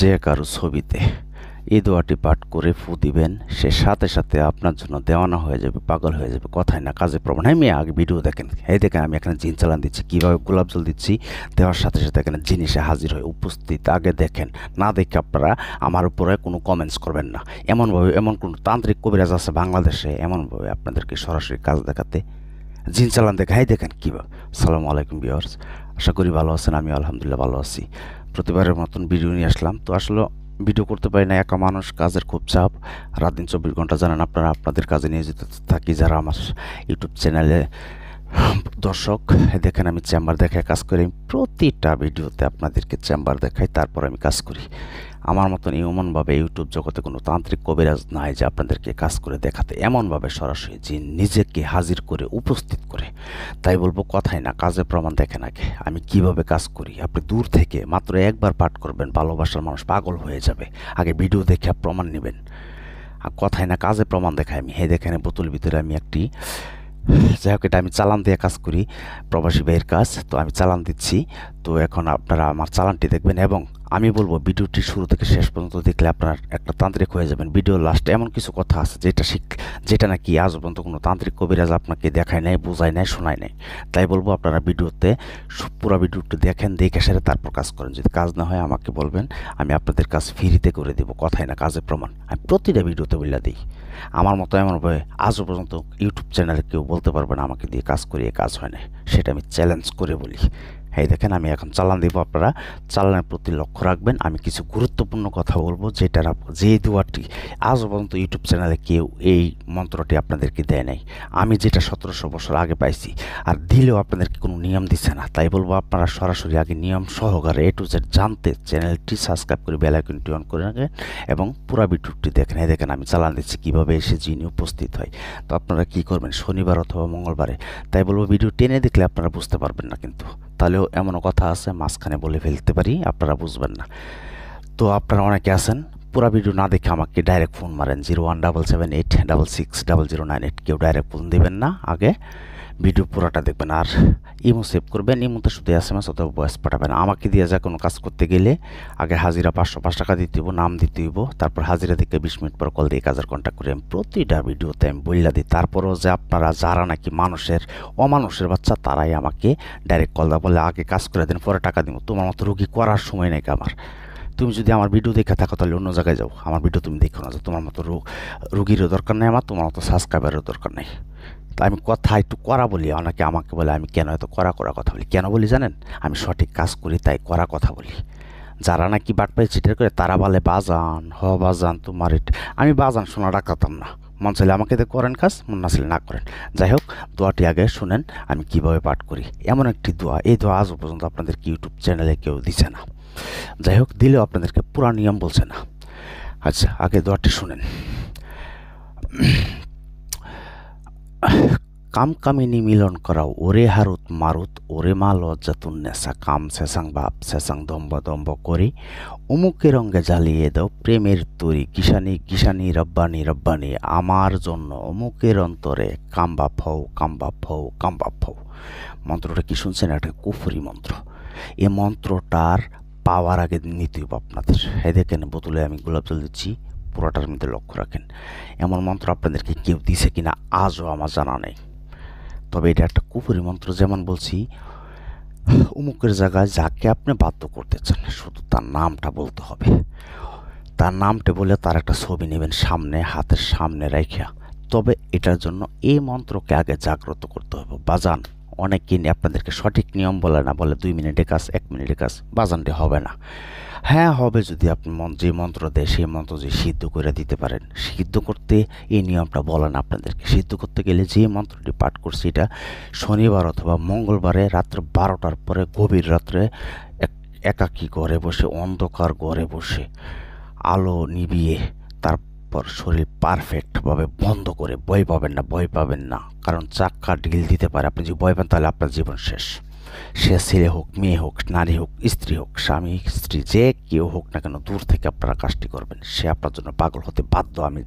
যে কারো ছবিতে এই দোয়াটি পাঠ করে ফু দিবেন, সে সাথে সাথে আপনার জন্য দেওয়ানা হয়ে যাবে, পাগল হয়ে যাবে। কথায় না কাজে প্রমাণ। হ্যাঁ, মেয়ে আগে ভিডিও দেখেন। এই দেখেন আমি এখানে জিন চালান দিচ্ছি, কীভাবে গোলাপ জল দিচ্ছি, দেওয়ার সাথে সাথে এখানে জিনিসে হাজির হয়ে উপস্থিত। আগে দেখেন, না দেখে আপনারা আমার উপরে কোনো কমেন্টস করবেন না। এমনভাবে এমন কোনো তান্ত্রিক কবিরাজ আছে বাংলাদেশে এমনভাবে আপনাদেরকে সরাসরি কাজ দেখাতে জিন চালান দেখাই। দেখেন কীভাবে। আসসালামু আলাইকুম ভিউয়ার্স, আশা করি ভালো আছেন। আমি আলহামদুলিল্লাহ ভালো আছি। প্রতিবারের মতন ভিডিও নিয়ে আসলাম। তো আসলে ভিডিও করতে পারি না, একা মানুষ, কাজের খুব চাপ। রাত দিন 24 ঘন্টা জানেন আপনারা, আপনাদের কাজে নিয়োজিত থাকি। যারা আমার ইউটিউব চ্যানেলে দর্শক, দেখেন আমি চেম্বার দেখায় কাজ করি। প্রতিটা ভিডিওতে আপনাদেরকে চেম্বার দেখাই, তারপর আমি কাজ করি। আমার মতন এমনভাবে ইউটিউব জগতে কোনো তান্ত্রিক কবিরাজ নাই যে আপনাদেরকে কাজ করে দেখাতে, এমনভাবে সরাসরি যে নিজেকে হাজির করে উপস্থিত করে। তাই বলবো, কথাই না কাজে প্রমাণ। দেখেন আগে আমি কিভাবে কাজ করি। আপনি দূর থেকে মাত্র একবার পাঠ করবেন, ভালোবাসার মানুষ পাগল হয়ে যাবে। আগে ভিডিও দেখে প্রমাণ নেবেন। আর কথাই না কাজে প্রমাণ দেখায় আমি। এই দেখেন বোতলের ভিতরে আমি একটি, যাই হোক, এটা আমি চালান দিয়ে কাজ করি, প্রবাসী ভাইয়ের কাজ। তো আমি চালান দিচ্ছি। তো এখন আপনারা আমার চালানটি দেখবেন এবং আমি বলবো ভিডিওটি শুরু থেকে শেষ পর্যন্ত দেখলে আপনার একটা তান্ত্রিক হয়ে যাবেন। ভিডিও লাস্টে এমন কিছু কথা আছে যেটা নাকি আজ পর্যন্ত কোনো তান্ত্রিক কবিরাজ আপনাকে দেখায় নাই, বোঝায় নাই, শোনায় নাই। তাই বলবো আপনারা ভিডিওতে পুরো ভিডিওটি দেখেন, দেখে সেরে তারপর কাজ করেন। যদি কাজ না হয় আমাকে বলবেন, আমি আপনাদের কাজ ফ্রিতে করে দেবো। কথাই না কাজে প্রমাণ। আমি প্রতিটা ভিডিওতে বলে দিই। আমার মতো এমনভাবে আজও পর্যন্ত ইউটিউব চ্যানেলে কেউ বলতে পারবে না আমাকে দিয়ে কাজ করিয়ে কাজ হয় না। সেটা আমি চ্যালেঞ্জ করে বলি। এই দেখেন আমি এখন চালান দিব। আপনারা চালানের প্রতি লক্ষ্য রাখবেন। আমি কিছু গুরুত্বপূর্ণ কথা বলবো, যে দুয়ারটি আজও পর্যন্ত ইউটিউব চ্যানেলে কেউ এই মন্ত্রটি আপনাদেরকে দেয় নাই। আমি যেটা 1700 বছর আগে পাইছি, আর দিলেও আপনাদেরকে কোনো নিয়ম দিচ্ছে না। তাই বলবো আপনারা সরাসরি আগে নিয়ম সহকারে A to Z জানতে চ্যানেলটি সাবস্ক্রাইব করে বেল আইকনটি অন করে রাখেন এবং পুরো ভিডিওটি দেখেন। এই দেখেন আমি চালান দিচ্ছি কীভাবে এসে জিনি উপস্থিত হয়। তো আপনারা কী করবেন, শনিবার অথবা মঙ্গলবারে। তাই বলবো ভিডিও টেনে দেখলে আপনারা বুঝতে পারবেন না, কিন্তু তাহলেও এমনও কথা আছে মাঝখানে বলে ফেলতে পারি, আপনারা বুঝবেন না। তো আপনারা অনেকে আছেন পুরা ভিডিও না দেখে আমাকে ডাইরেক্ট ফোন মারেন 01778660098। কেউ ডাইরেক্ট ফোন দেবেন না, আগে ভিডিও পুরোটা দেখবেন। আর ইমো সেভ করবেন, ইমোতে শুধু SMS অথবা ভয়েস পাঠাবেন। আমাকে দিয়ে যা কোনো কাজ করতে গেলে আগে হাজিরা 505 টাকা দিতে হইব, নাম দিতে হইব। তারপর হাজিরা থেকে 20 মিনিট পর কল দিয়ে কাজের কন্ট্যাক্ট করে আমি প্রতিটা ভিডিওতে আমি বইলা দিই। তারপরও যে আপনারা যারা নাকি অমানুষের বাচ্চা, তারাই আমাকে ডাইরেক্ট কল দেওয়া বলে আগে কাজ করে দেন, পরে টাকা দিব। তোমার মতো রুগী করার সময় নেই আমার। তুমি যদি আমার ভিডিও দেখে থাকো তাহলে অন্য জায়গায় যাও, আমার ভিডিও তুমি দেখো না। যে তোমার মতো রুগীরও দরকার নেই আমার, তোমার মতো সাবস্ক্রাইবারেরও দরকার নেই। তো আমি কথা একটু করা বলি। অনেকে আমাকে বলে আমি কেন এত করা কথা বলি। কেন বলি জানেন? আমি সঠিক কাজ করি তাই করা কথা বলি। যারা নাকি বাটপাই চিটার করে তারা বলে বাজান বাজান তোমার আমি বাজান শোনা ডাকাতাম না। মন চাইলে আমাকে দিয়ে করেন কাজ, মন না চাইলে না করেন। যাই হোক, দোয়াটি আগে শুনেন আমি কিভাবে পাঠ করি। এমন একটি দোয়া, এই দোয়া আজও পর্যন্ত আপনাদেরকে ইউটিউব চ্যানেলে কেউ দিছে না। যাই হোক, দিলেও আপনাদেরকে পুরা নিয়ম বলছে না। আচ্ছা, আগে দোয়াটি শুনেন। কামকামিনী মিলন করাও ওরে হারুত মারুত, ওরে মা লজ্জাতুন্নেসা, কাম শেষাং বাপ শেষাং দম্ব দম্ব করি, অমুকের রঙ্গে জ্বালিয়ে দাও প্রেমের তরি, কিষানি কিষানি রব্বানি রব্বানি, আমার জন্য অমুকের অন্তরে কাম্বা ফৌ কাম্বা ফৌ কাম্বা ফৌ। মন্ত্রটা কি শুনছেন? একটা কুফরি মন্ত্র। এই মন্ত্রটার পাওয়ার আগে নিতে হবে আপনাদের। এই দেখেন বোতলে আমি গোলাপ জল দিচ্ছি, পুরোটার মধ্যে লক্ষ্য রাখেন। এমন মন্ত্র আপনাদেরকে কেউ দিছে কিনা আজও আমার জানা নেই। তবে এটা একটা কুফরি মন্ত্র। যেমন বলছি, অমুকের জায়গায় যাকে আপনি বাধ্য করতে চান, শুধু তার নামটা বলতে হবে। তার নামটা বলে তার একটা ছবি নেবেন সামনে, হাতের সামনে রাইখা। তবে এটার জন্য এই মন্ত্রকে আগে জাগ্রত করতে হবে। বাজান অনেকে আপনাদেরকে সঠিক নিয়ম বলে না, বলে 2 মিনিটে কাজ, 1 মিনিটে কাজ। বাজানটি হবে না। হ্যাঁ হবে যদি আপনি যে মন্ত্র দেয় সেই মন্ত্র যে সিদ্ধ করে দিতে পারেন। সিদ্ধ করতে এই নিয়মটা বলেন আপনাদেরকে। সিদ্ধ করতে গেলে যে মন্ত্রটি পাঠ করছি এটা শনিবার অথবা মঙ্গলবারে রাত্রে 12টার পরে, গভীর রাত্রে একাকী ঘরে বসে, অন্ধকার ঘরে বসে, আলো নিভিয়ে, তারপর শরীর পারফেক্টভাবে বন্ধ করে। ভয় পাবেন না, কারণ চাক্কা ঢিল দিতে পারে। আপনি যদি ভয় পান তাহলে আপনার জীবন শেষ। সে ছেলে হোক, মেয়ে হোক, নারী হোক, স্ত্রী হোক, স্বামী স্ত্রী যে কেউ হোক না কেন, দূর থেকে আপনারা কাজটি করবেন। সে আপনার জন্য পাগল হতে বাধ্য। আমি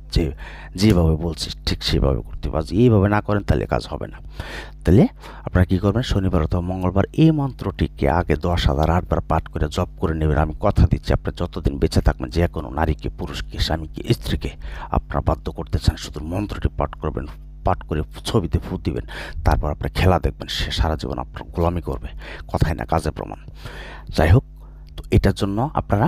যেভাবে বলছি ঠিক সেভাবে করতে হবে। এইভাবে না করেন তাহলে কাজ হবে না। তাহলে আপনারা কী করবেন, শনিবার অথবা মঙ্গলবার এই মন্ত্রটিকে আগে 10,000 8বার পাঠ করে জপ করে নেবেন। আমি কথা দিচ্ছি, আপনার যতদিন বেঁচে থাকবেন যে কোনো নারীকে, পুরুষকে, স্বামীকে, স্ত্রীকে আপনারা বাধ্য করতে চান, শুধু মন্ত্রটি পাঠ করবেন, পাঠ করে ছবিতে ফু দিবেন। তারপর আপনার খেলা দেখবেন, সে সারা জীবন আপনার গোলামি করবে। কথাই না কাজে প্রমাণ। যাই হোক, তো এটার জন্য আপনারা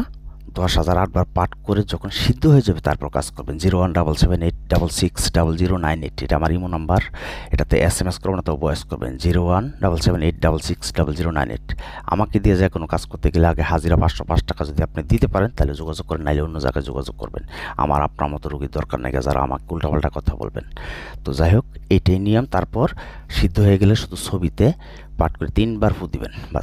10,000 8বার পাঠ করে যখন সিদ্ধ হয়ে যাবে তারপর কাজ করবেন। 017786600988 এটা আমার ইমো নাম্বার। এটাতে SMS করবেন অথবা ভয়েস করবেন 017786600988। আমাকে দিয়ে যে কোনো কাজ করতে গেলে আগে হাজিরা 505 টাকা যদি আপনি দিতে পারেন তাহলে যোগাযোগ করেন, নাইলে অন্য জায়গায় যোগাযোগ করবেন। আমার আপনার মতো রোগীর দরকার নেই যারা আমাকে উল্টাপাল্টা কথা বলবেন। তো যাই হোক, এইটাই নিয়ম। তারপর সিদ্ধ হয়ে গেলে শুধু ছবিতে পাঠ করে 3বার ফু দিবেন, বাস।